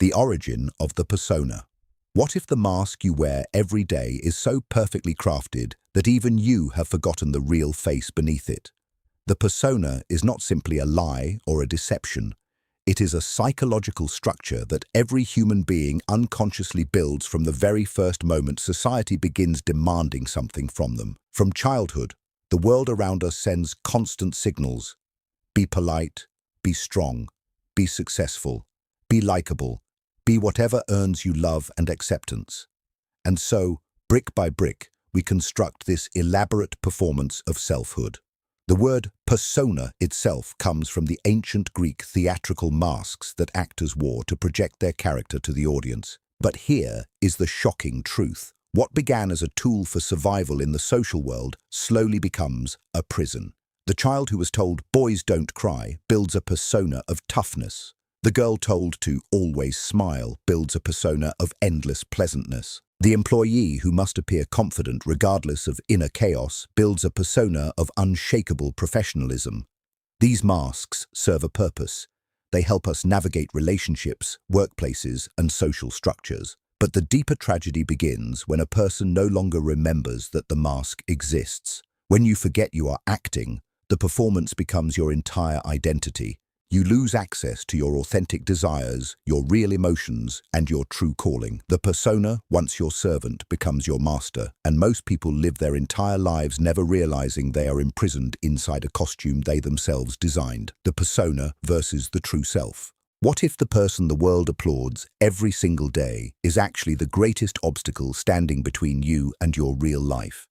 The origin of the persona. What if the mask you wear every day is so perfectly crafted that even you have forgotten the real face beneath it? The persona is not simply a lie or a deception. It is a psychological structure that every human being unconsciously builds from the very first moment society begins demanding something from them. From childhood, the world around us sends constant signals. Be polite, be strong, be successful, be likable, be whatever earns you love and acceptance. And so, brick by brick, we construct this elaborate performance of selfhood. The word persona itself comes from the ancient Greek theatrical masks that actors wore to project their character to the audience. But here is the shocking truth. What began as a tool for survival in the social world slowly becomes a prison. The child who was told, "Boys don't cry," builds a persona of toughness. The girl told to always smile builds a persona of endless pleasantness. The employee who must appear confident regardless of inner chaos builds a persona of unshakable professionalism. These masks serve a purpose. They help us navigate relationships, workplaces, and social structures. But the deeper tragedy begins when a person no longer remembers that the mask exists. When you forget you are acting, the performance becomes your entire identity. You lose access to your authentic desires, your real emotions, and your true calling. The persona, once your servant, becomes your master, and most people live their entire lives never realizing they are imprisoned inside a costume they themselves designed. The persona versus the true self. What if the person the world applauds every single day is actually the greatest obstacle standing between you and your real life?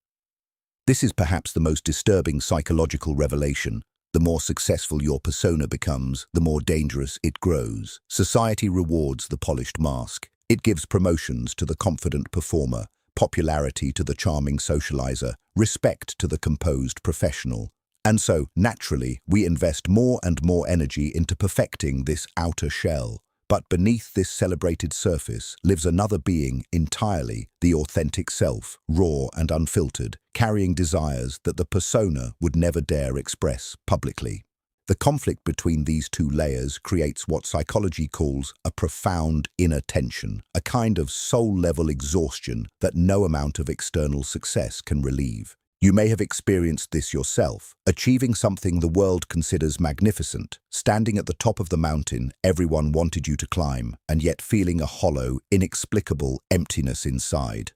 This is perhaps the most disturbing psychological revelation. The more successful your persona becomes, the more dangerous it grows. Society rewards the polished mask. It gives promotions to the confident performer, popularity to the charming socializer, respect to the composed professional. And so, naturally, we invest more and more energy into perfecting this outer shell. But beneath this celebrated surface lives another being entirely, the authentic self, raw and unfiltered, carrying desires that the persona would never dare express publicly. The conflict between these two layers creates what psychology calls a profound inner tension, a kind of soul-level exhaustion that no amount of external success can relieve. You may have experienced this yourself, achieving something the world considers magnificent, standing at the top of the mountain everyone wanted you to climb, and yet feeling a hollow, inexplicable emptiness inside.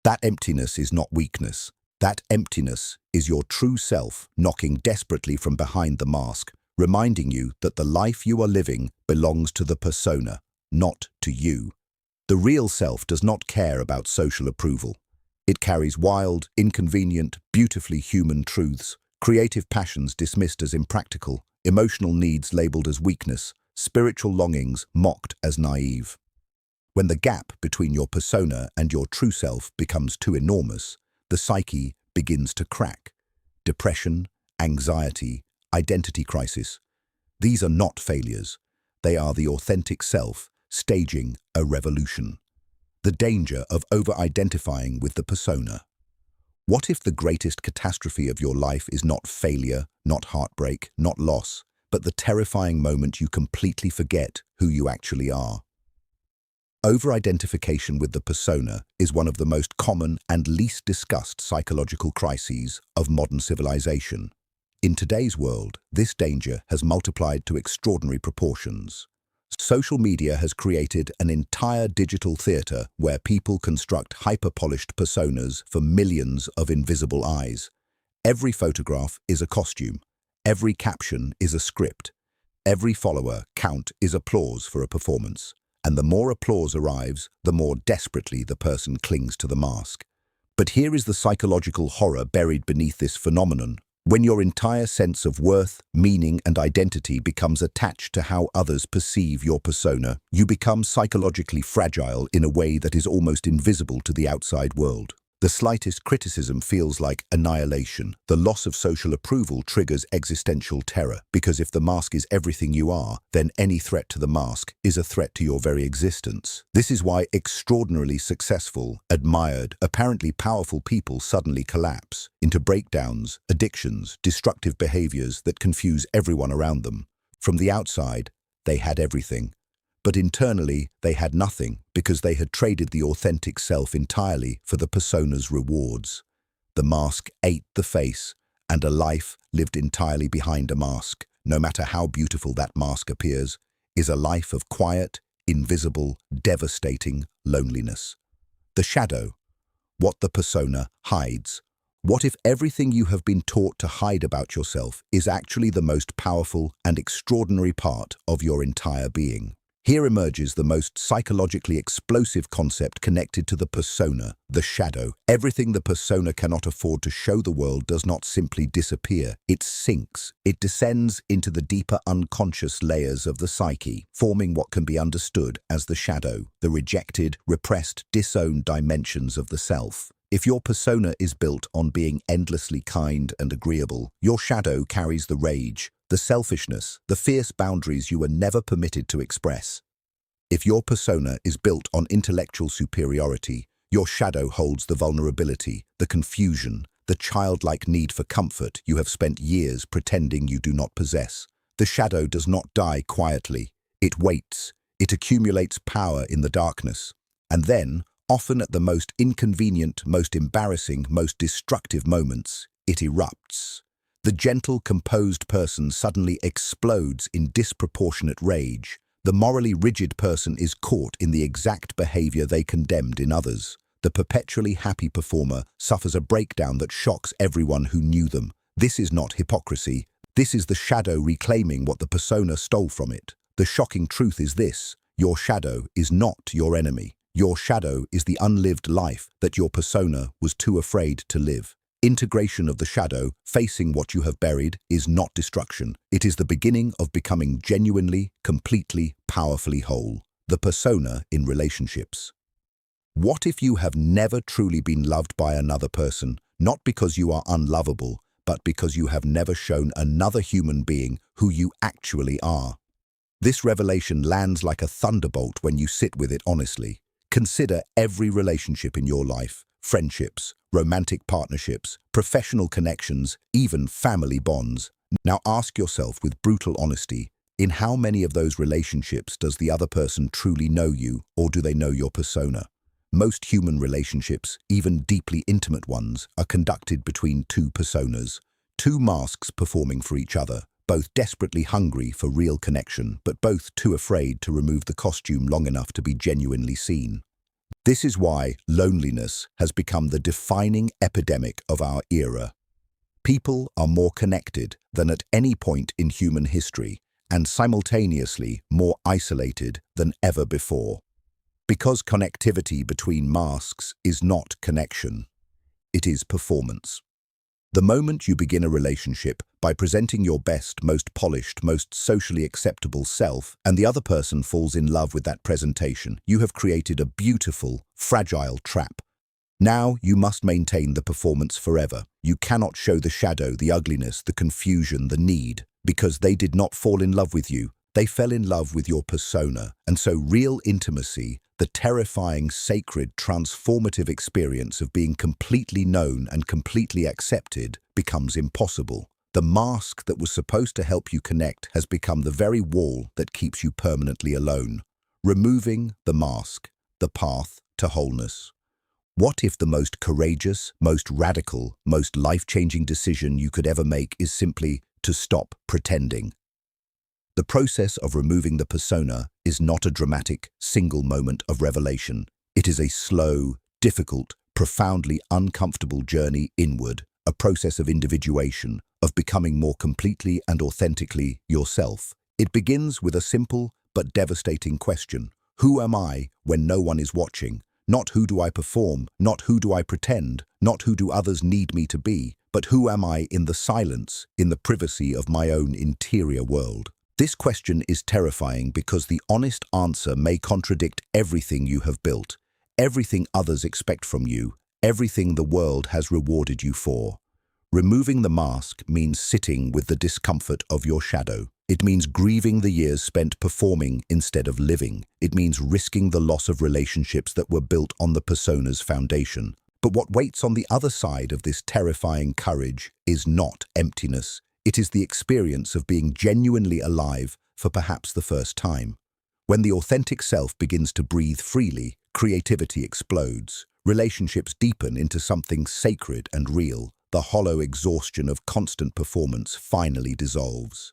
That emptiness is not weakness. That emptiness is your true self knocking desperately from behind the mask, reminding you that the life you are living belongs to the persona, not to you. The real self does not care about social approval. It carries wild, inconvenient, beautifully human truths, creative passions dismissed as impractical, emotional needs labeled as weakness, spiritual longings mocked as naive. When the gap between your persona and your true self becomes too enormous, the psyche begins to crack. Depression, anxiety, identity crisis. These are not failures. They are the authentic self staging a revolution. The danger of over-identifying with the persona. What if the greatest catastrophe of your life is not failure, not heartbreak, not loss, but the terrifying moment you completely forget who you actually are? Over-identification with the persona is one of the most common and least discussed psychological crises of modern civilization. In today's world, this danger has multiplied to extraordinary proportions. Social media has created an entire digital theater where people construct hyper-polished personas for millions of invisible eyes. Every photograph is a costume. Every caption is a script. Every follower count is applause for a performance. And the more applause arrives, the more desperately the person clings to the mask. But here is the psychological horror buried beneath this phenomenon. When your entire sense of worth, meaning, and identity becomes attached to how others perceive your persona, you become psychologically fragile in a way that is almost invisible to the outside world. The slightest criticism feels like annihilation. The loss of social approval triggers existential terror, because if the mask is everything you are, then any threat to the mask is a threat to your very existence. This is why extraordinarily successful, admired, apparently powerful people suddenly collapse into breakdowns, addictions, destructive behaviors that confuse everyone around them. From the outside, they had everything. But internally, they had nothing because they had traded the authentic self entirely for the persona's rewards. The mask ate the face, and a life lived entirely behind a mask, no matter how beautiful that mask appears, is a life of quiet, invisible, devastating loneliness. The shadow. What the persona hides. What if everything you have been taught to hide about yourself is actually the most powerful and extraordinary part of your entire being? Here emerges the most psychologically explosive concept connected to the persona, the shadow. Everything the persona cannot afford to show the world does not simply disappear. It sinks. It descends into the deeper unconscious layers of the psyche, forming what can be understood as the shadow, the rejected, repressed, disowned dimensions of the self. If your persona is built on being endlessly kind and agreeable, your shadow carries the rage, the selfishness, the fierce boundaries you were never permitted to express. If your persona is built on intellectual superiority, your shadow holds the vulnerability, the confusion, the childlike need for comfort you have spent years pretending you do not possess. The shadow does not die quietly. It waits. It accumulates power in the darkness. And then, often at the most inconvenient, most embarrassing, most destructive moments, it erupts. The gentle, composed person suddenly explodes in disproportionate rage. The morally rigid person is caught in the exact behavior they condemned in others. The perpetually happy performer suffers a breakdown that shocks everyone who knew them. This is not hypocrisy. This is the shadow reclaiming what the persona stole from it. The shocking truth is this: your shadow is not your enemy. Your shadow is the unlived life that your persona was too afraid to live. Integration of the shadow, facing what you have buried, is not destruction. It is the beginning of becoming genuinely, completely, powerfully whole. The persona in relationships. What if you have never truly been loved by another person, not because you are unlovable, but because you have never shown another human being who you actually are? This revelation lands like a thunderbolt when you sit with it honestly. Consider every relationship in your life, friendships, romantic partnerships, professional connections, even family bonds. Now ask yourself with brutal honesty, in how many of those relationships does the other person truly know you, or do they know your persona? Most human relationships, even deeply intimate ones, are conducted between two personas, two masks performing for each other, both desperately hungry for real connection, but both too afraid to remove the costume long enough to be genuinely seen. This is why loneliness has become the defining epidemic of our era. People are more connected than at any point in human history, and simultaneously more isolated than ever before. Because connectivity between masks is not connection, it is performance. The moment you begin a relationship by presenting your best, most polished, most socially acceptable self, and the other person falls in love with that presentation, you have created a beautiful, fragile trap. Now you must maintain the performance forever. You cannot show the shadow, the ugliness, the confusion, the need, because they did not fall in love with you. They fell in love with your persona. And so real intimacy, the terrifying, sacred, transformative experience of being completely known and completely accepted, becomes impossible. The mask that was supposed to help you connect has become the very wall that keeps you permanently alone. Removing the mask, the path to wholeness. What if the most courageous, most radical, most life-changing decision you could ever make is simply to stop pretending? The process of removing the persona is not a dramatic, single moment of revelation. It is a slow, difficult, profoundly uncomfortable journey inward, a process of individuation, of becoming more completely and authentically yourself. It begins with a simple but devastating question. Who am I when no one is watching? Not who do I perform, not who do I pretend, not who do others need me to be, but who am I in the silence, in the privacy of my own interior world? This question is terrifying because the honest answer may contradict everything you have built, everything others expect from you, everything the world has rewarded you for. Removing the mask means sitting with the discomfort of your shadow. It means grieving the years spent performing instead of living. It means risking the loss of relationships that were built on the persona's foundation. But what waits on the other side of this terrifying courage is not emptiness. It is the experience of being genuinely alive for perhaps the first time. When the authentic self begins to breathe freely, creativity explodes. Relationships deepen into something sacred and real. The hollow exhaustion of constant performance finally dissolves.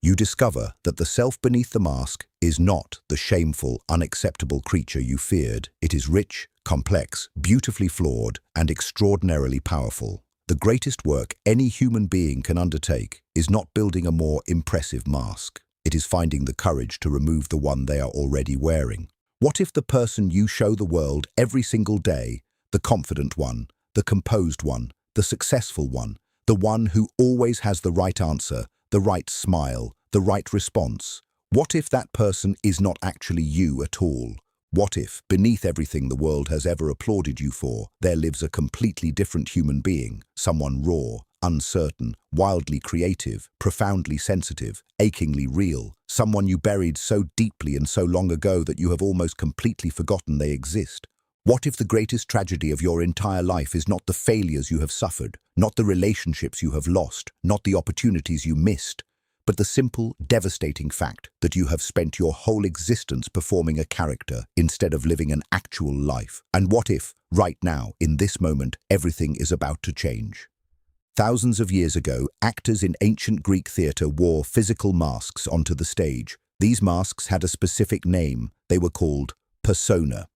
You discover that the self beneath the mask is not the shameful, unacceptable creature you feared. It is rich, complex, beautifully flawed, and extraordinarily powerful. The greatest work any human being can undertake is not building a more impressive mask. It is finding the courage to remove the one they are already wearing. What if the person you show the world every single day, the confident one, the composed one, the successful one, the one who always has the right answer, the right smile, the right response? What if that person is not actually you at all? What if, beneath everything the world has ever applauded you for, there lives a completely different human being, someone raw, uncertain, wildly creative, profoundly sensitive, achingly real, someone you buried so deeply and so long ago that you have almost completely forgotten they exist? What if the greatest tragedy of your entire life is not the failures you have suffered, not the relationships you have lost, not the opportunities you missed, but the simple, devastating fact that you have spent your whole existence performing a character instead of living an actual life? And what if, right now, in this moment, everything is about to change? Thousands of years ago, actors in ancient Greek theatre wore physical masks onto the stage. These masks had a specific name. They were called persona.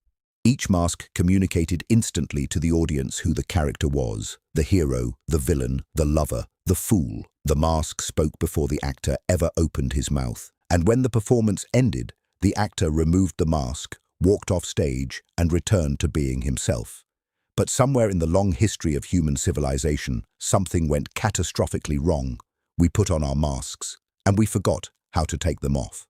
Each mask communicated instantly to the audience who the character was: the hero, the villain, the lover, the fool. The mask spoke before the actor ever opened his mouth. And when the performance ended, the actor removed the mask, walked off stage, and returned to being himself. But somewhere in the long history of human civilization, something went catastrophically wrong. We put on our masks, and we forgot how to take them off.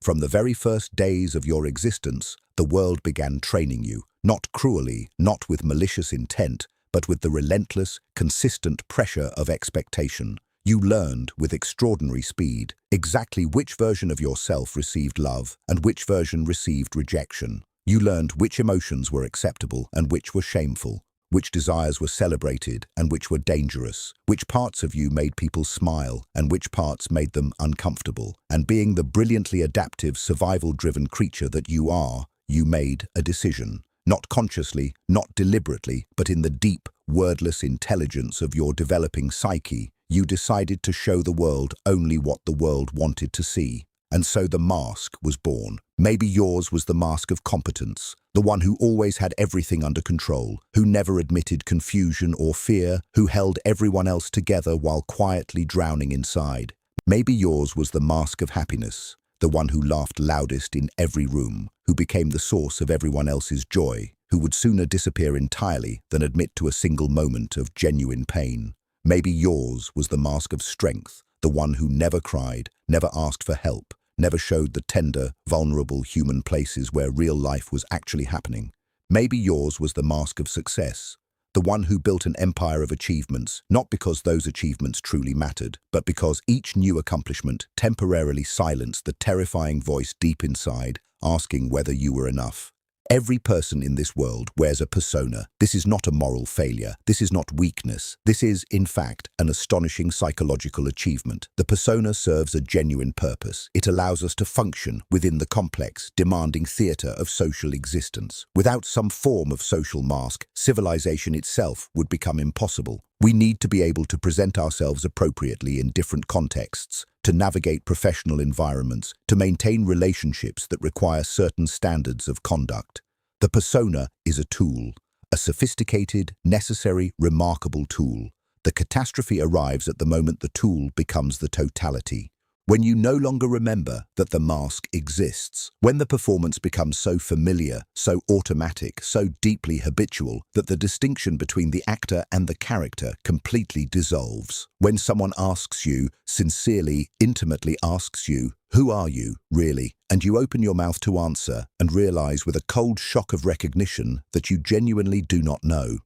From the very first days of your existence, the world began training you, not cruelly, not with malicious intent, but with the relentless, consistent pressure of expectation. You learned, with extraordinary speed, exactly which version of yourself received love and which version received rejection. You learned which emotions were acceptable and which were shameful, which desires were celebrated and which were dangerous, which parts of you made people smile and which parts made them uncomfortable. And being the brilliantly adaptive, survival-driven creature that you are, you made a decision. Not consciously, not deliberately, but in the deep, wordless intelligence of your developing psyche, you decided to show the world only what the world wanted to see. And so the mask was born. Maybe yours was the mask of competence, the one who always had everything under control, who never admitted confusion or fear, who held everyone else together while quietly drowning inside. Maybe yours was the mask of happiness, the one who laughed loudest in every room, who became the source of everyone else's joy, who would sooner disappear entirely than admit to a single moment of genuine pain. Maybe yours was the mask of strength, the one who never cried, never asked for help, never showed the tender, vulnerable human places where real life was actually happening. Maybe yours was the mask of success, the one who built an empire of achievements, not because those achievements truly mattered, but because each new accomplishment temporarily silenced the terrifying voice deep inside, asking whether you were enough. Every person in this world wears a persona. This is not a moral failure. This is not weakness. This is, in fact, an astonishing psychological achievement. The persona serves a genuine purpose. It allows us to function within the complex, demanding theater of social existence. Without some form of social mask, civilization itself would become impossible. We need to be able to present ourselves appropriately in different contexts, to navigate professional environments, to maintain relationships that require certain standards of conduct. The persona is a tool, a sophisticated, necessary, remarkable tool. The catastrophe arrives at the moment the tool becomes the totality. When you no longer remember that the mask exists, when the performance becomes so familiar, so automatic, so deeply habitual that the distinction between the actor and the character completely dissolves. When someone asks you, sincerely, intimately asks you, "Who are you, really?" and you open your mouth to answer and realize with a cold shock of recognition that you genuinely do not know,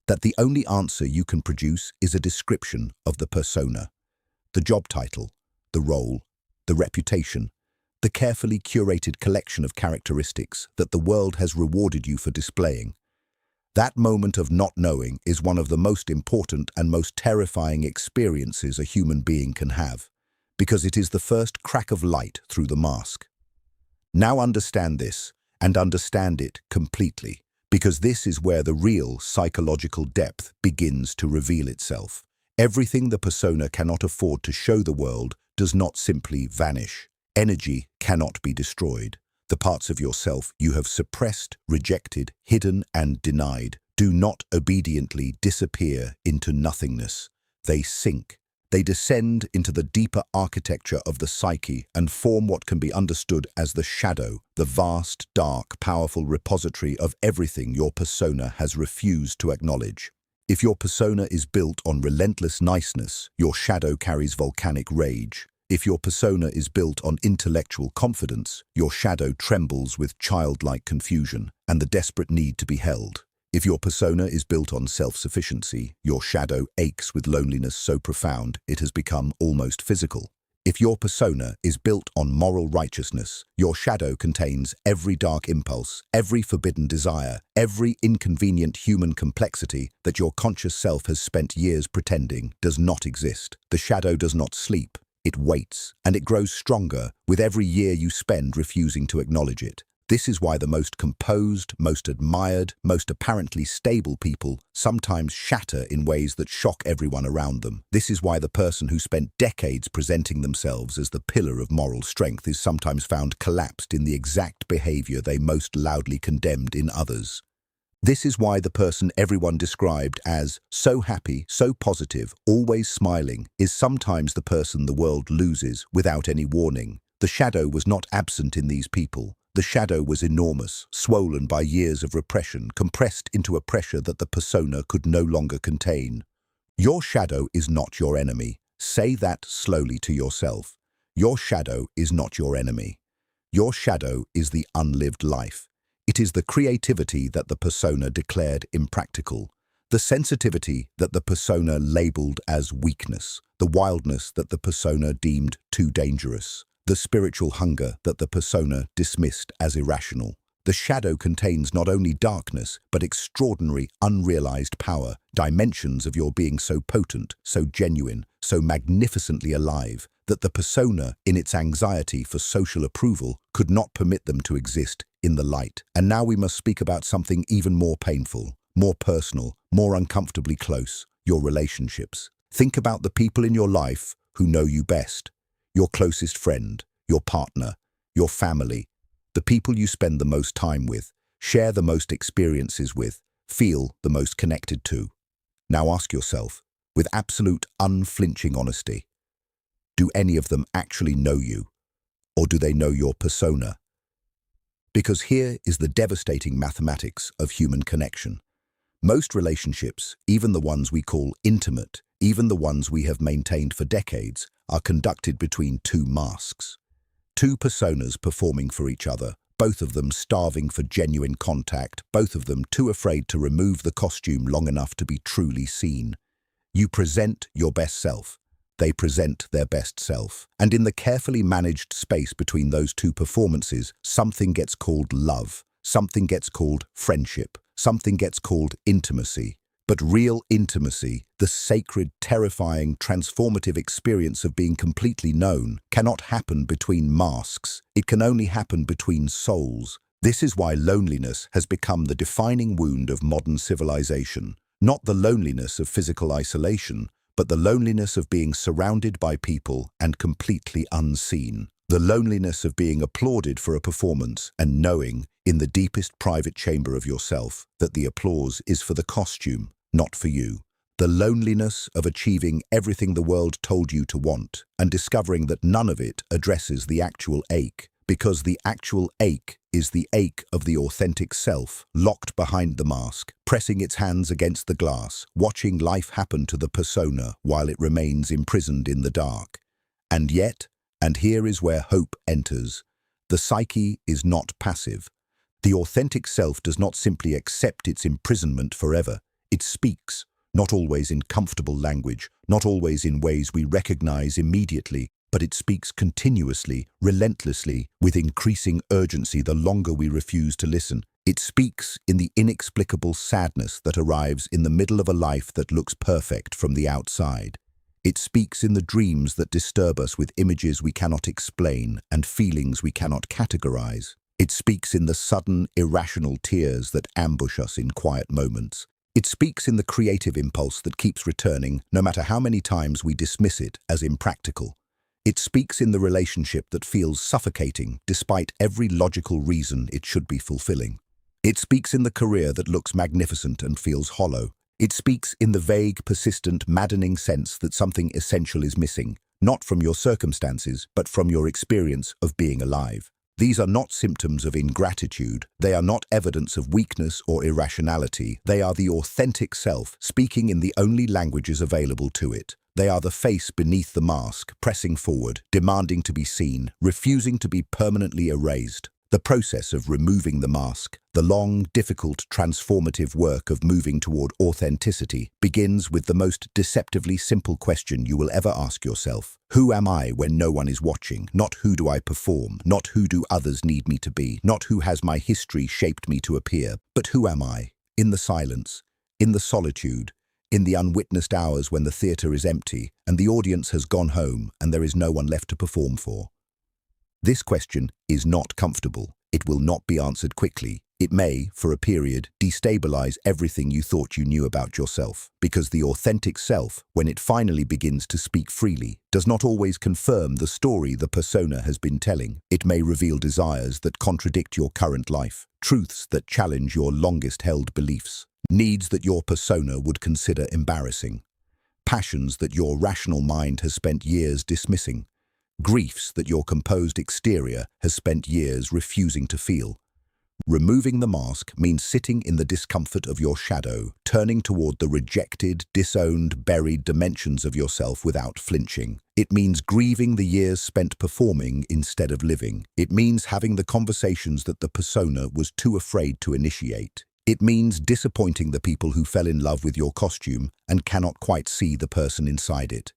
that the only answer you can produce is a description of the persona, the job title, the role, the reputation, the carefully curated collection of characteristics that the world has rewarded you for displaying. That moment of not knowing is one of the most important and most terrifying experiences a human being can have, because it is the first crack of light through the mask. Now understand this, and understand it completely, because this is where the real psychological depth begins to reveal itself. Everything the persona cannot afford to show the world does not simply vanish. Energy cannot be destroyed. The parts of yourself you have suppressed, rejected, hidden, and denied do not obediently disappear into nothingness. They sink. They descend into the deeper architecture of the psyche and form what can be understood as the shadow, the vast, dark, powerful repository of everything your persona has refused to acknowledge. If your persona is built on relentless niceness, your shadow carries volcanic rage. If your persona is built on intellectual confidence, your shadow trembles with childlike confusion and the desperate need to be held. If your persona is built on self-sufficiency, your shadow aches with loneliness so profound it has become almost physical. If your persona is built on moral righteousness, your shadow contains every dark impulse, every forbidden desire, every inconvenient human complexity that your conscious self has spent years pretending does not exist. The shadow does not sleep. It waits, and it grows stronger with every year you spend refusing to acknowledge it. This is why the most composed, most admired, most apparently stable people sometimes shatter in ways that shock everyone around them. This is why the person who spent decades presenting themselves as the pillar of moral strength is sometimes found collapsed in the exact behavior they most loudly condemned in others. This is why the person everyone described as so happy, so positive, always smiling, is sometimes the person the world loses without any warning. The shadow was not absent in these people. The shadow was enormous, swollen by years of repression, compressed into a pressure that the persona could no longer contain. Your shadow is not your enemy. Say that slowly to yourself. Your shadow is not your enemy. Your shadow is the unlived life. It is the creativity that the persona declared impractical, the sensitivity that the persona labeled as weakness, the wildness that the persona deemed too dangerous, the spiritual hunger that the persona dismissed as irrational. The shadow contains not only darkness, but extraordinary, unrealized power, dimensions of your being so potent, so genuine, so magnificently alive, that the persona, in its anxiety for social approval, could not permit them to exist in the light. And now we must speak about something even more painful, more personal, more uncomfortably close: your relationships. Think about the people in your life who know you best: your closest friend, your partner, your family, the people you spend the most time with, share the most experiences with, feel the most connected to. Now ask yourself, with absolute unflinching honesty, do any of them actually know you, or do they know your persona? Because here is the devastating mathematics of human connection. Most relationships, even the ones we call intimate, even the ones we have maintained for decades, are conducted between two masks. Two personas performing for each other, both of them starving for genuine contact, both of them too afraid to remove the costume long enough to be truly seen. You present your best self. They present their best self. And in the carefully managed space between those two performances, something gets called love, something gets called friendship, something gets called intimacy. But real intimacy, the sacred, terrifying, transformative experience of being completely known, cannot happen between masks. It can only happen between souls. This is why loneliness has become the defining wound of modern civilization. Not the loneliness of physical isolation, but the loneliness of being surrounded by people and completely unseen. The loneliness of being applauded for a performance and knowing, in the deepest private chamber of yourself, that the applause is for the costume, not for you. The loneliness of achieving everything the world told you to want and discovering that none of it addresses the actual ache, because the actual ache is the ache of the authentic self, locked behind the mask, pressing its hands against the glass, watching life happen to the persona while it remains imprisoned in the dark. And yet, and here is where hope enters, the psyche is not passive. The authentic self does not simply accept its imprisonment forever. It speaks, not always in comfortable language, not always in ways we recognize immediately, but it speaks continuously, relentlessly, with increasing urgency the longer we refuse to listen. It speaks in the inexplicable sadness that arrives in the middle of a life that looks perfect from the outside. It speaks in the dreams that disturb us with images we cannot explain and feelings we cannot categorize. It speaks in the sudden, irrational tears that ambush us in quiet moments. It speaks in the creative impulse that keeps returning, no matter how many times we dismiss it as impractical. It speaks in the relationship that feels suffocating despite every logical reason it should be fulfilling. It speaks in the career that looks magnificent and feels hollow. It speaks in the vague, persistent, maddening sense that something essential is missing, not from your circumstances, but from your experience of being alive. These are not symptoms of ingratitude. They are not evidence of weakness or irrationality. They are the authentic self, speaking in the only languages available to it. They are the face beneath the mask, pressing forward, demanding to be seen, refusing to be permanently erased. The process of removing the mask, the long, difficult, transformative work of moving toward authenticity, begins with the most deceptively simple question you will ever ask yourself. Who am I when no one is watching? Not who do I perform, not who do others need me to be, not who has my history shaped me to appear, but who am I? In the silence, in the solitude, in the unwitnessed hours when the theatre is empty and the audience has gone home and there is no one left to perform for. This question is not comfortable. It will not be answered quickly. It may, for a period, destabilize everything you thought you knew about yourself, because the authentic self, when it finally begins to speak freely, does not always confirm the story the persona has been telling. It may reveal desires that contradict your current life, truths that challenge your longest-held beliefs, needs that your persona would consider embarrassing, passions that your rational mind has spent years dismissing, griefs that your composed exterior has spent years refusing to feel. Removing the mask means sitting in the discomfort of your shadow, turning toward the rejected, disowned, buried dimensions of yourself without flinching. It means grieving the years spent performing instead of living. It means having the conversations that the persona was too afraid to initiate. It means disappointing the people who fell in love with your costume and cannot quite see the person inside it.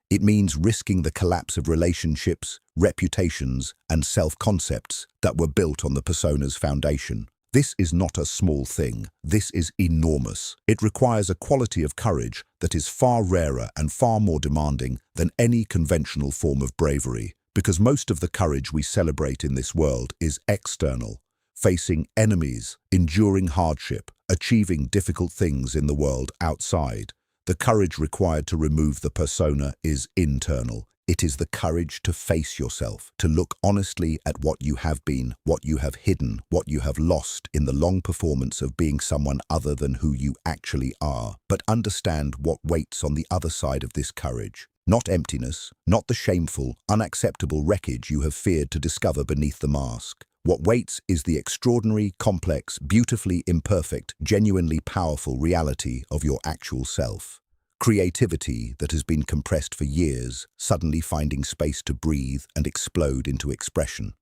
It means risking the collapse of relationships, reputations, and self-concepts that were built on the persona's foundation. This is not a small thing. This is enormous. It requires a quality of courage that is far rarer and far more demanding than any conventional form of bravery, because most of the courage we celebrate in this world is external, facing enemies, enduring hardship, achieving difficult things in the world outside. The courage required to remove the persona is internal. It is the courage to face yourself, to look honestly at what you have been, what you have hidden, what you have lost in the long performance of being someone other than who you actually are. But understand what waits on the other side of this courage. Not emptiness, not the shameful, unacceptable wreckage you have feared to discover beneath the mask. What waits is the extraordinary, complex, beautifully imperfect, genuinely powerful reality of your actual self. Creativity that has been compressed for years, suddenly finding space to breathe and explode into expression.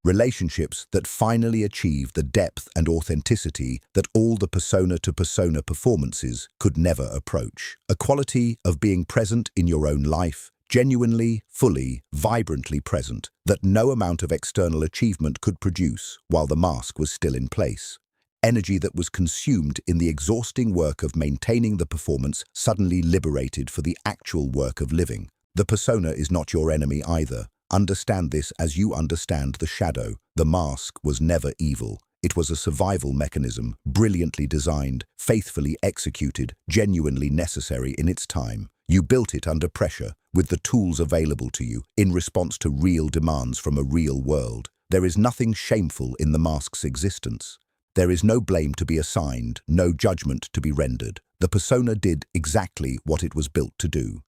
Relationships that finally achieve the depth and authenticity that all the persona-to-persona performances could never approach. A quality of being present in your own life, genuinely, fully, vibrantly present, that no amount of external achievement could produce while the mask was still in place. Energy that was consumed in the exhausting work of maintaining the performance suddenly liberated for the actual work of living. The persona is not your enemy either. Understand this as you understand the shadow. The mask was never evil. It was a survival mechanism, brilliantly designed, faithfully executed, genuinely necessary in its time. You built it under pressure, with the tools available to you, in response to real demands from a real world. There is nothing shameful in the mask's existence. There is no blame to be assigned, no judgment to be rendered. The persona did exactly what it was built to do.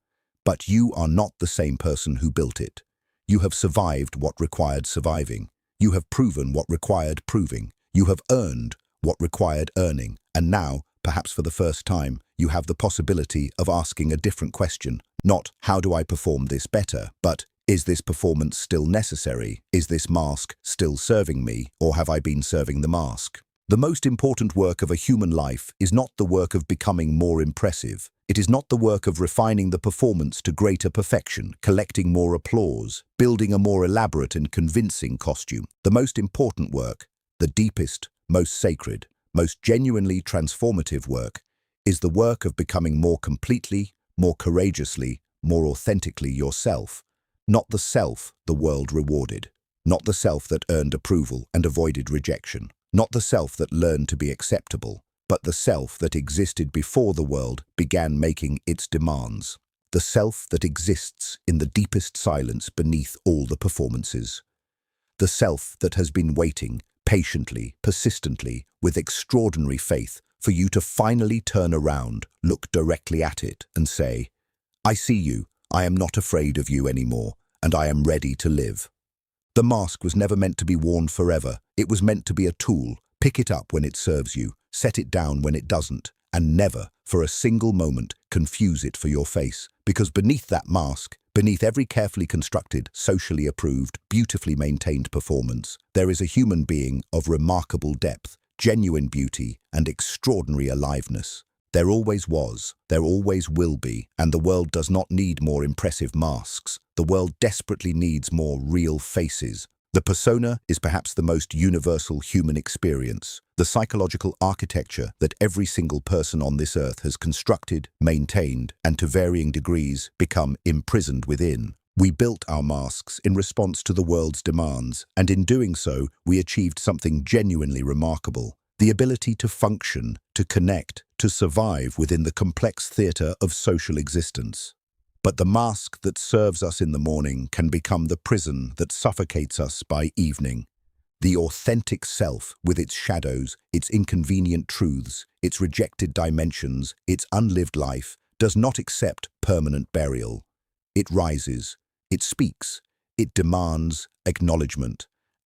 But you are not the same person who built it. You have survived what required surviving. You have proven what required proving. You have earned what required earning. And now, perhaps for the first time, you have the possibility of asking a different question. Not, how do I perform this better? But, is this performance still necessary? Is this mask still serving me? Or have I been serving the mask? The most important work of a human life is not the work of becoming more impressive. It is not the work of refining the performance to greater perfection, collecting more applause, building a more elaborate and convincing costume. The most important work, the deepest, most sacred, most genuinely transformative work, is the work of becoming more completely, more courageously, more authentically yourself. Not the self the world rewarded. Not the self that earned approval and avoided rejection. Not the self that learned to be acceptable, but the self that existed before the world began making its demands. The self that exists in the deepest silence beneath all the performances. The self that has been waiting, patiently, persistently, with extraordinary faith, for you to finally turn around, look directly at it, and say, "I see you, I am not afraid of you anymore, and I am ready to live." The mask was never meant to be worn forever. It was meant to be a tool. Pick it up when it serves you, set it down when it doesn't, and never, for a single moment, confuse it for your face. Because beneath that mask, beneath every carefully constructed, socially approved, beautifully maintained performance, there is a human being of remarkable depth, genuine beauty, and extraordinary aliveness. There always was, there always will be, and the world does not need more impressive masks. The world desperately needs more real faces. The persona is perhaps the most universal human experience, the psychological architecture that every single person on this earth has constructed, maintained, and to varying degrees become imprisoned within. We built our masks in response to the world's demands, and in doing so, we achieved something genuinely remarkable. The ability to function, to connect, to survive within the complex theatre of social existence. But the mask that serves us in the morning can become the prison that suffocates us by evening. The authentic self, with its shadows, its inconvenient truths, its rejected dimensions, its unlived life, does not accept permanent burial. It rises, it speaks, it demands acknowledgement.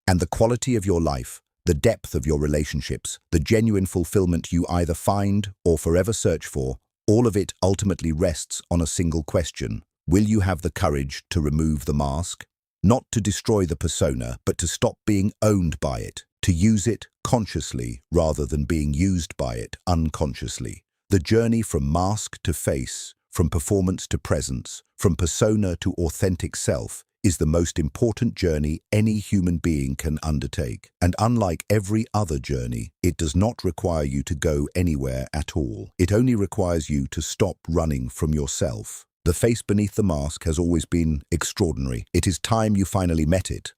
And the quality of your life, the depth of your relationships, the genuine fulfillment you either find or forever search for, all of it ultimately rests on a single question. Will you have the courage to remove the mask? Not to destroy the persona, but to stop being owned by it, to use it consciously rather than being used by it unconsciously. The journey from mask to face, from performance to presence, from persona to authentic self, is the most important journey any human being can undertake. And unlike every other journey, it does not require you to go anywhere at all. It only requires you to stop running from yourself. The face beneath the mask has always been extraordinary. It is time you finally met it.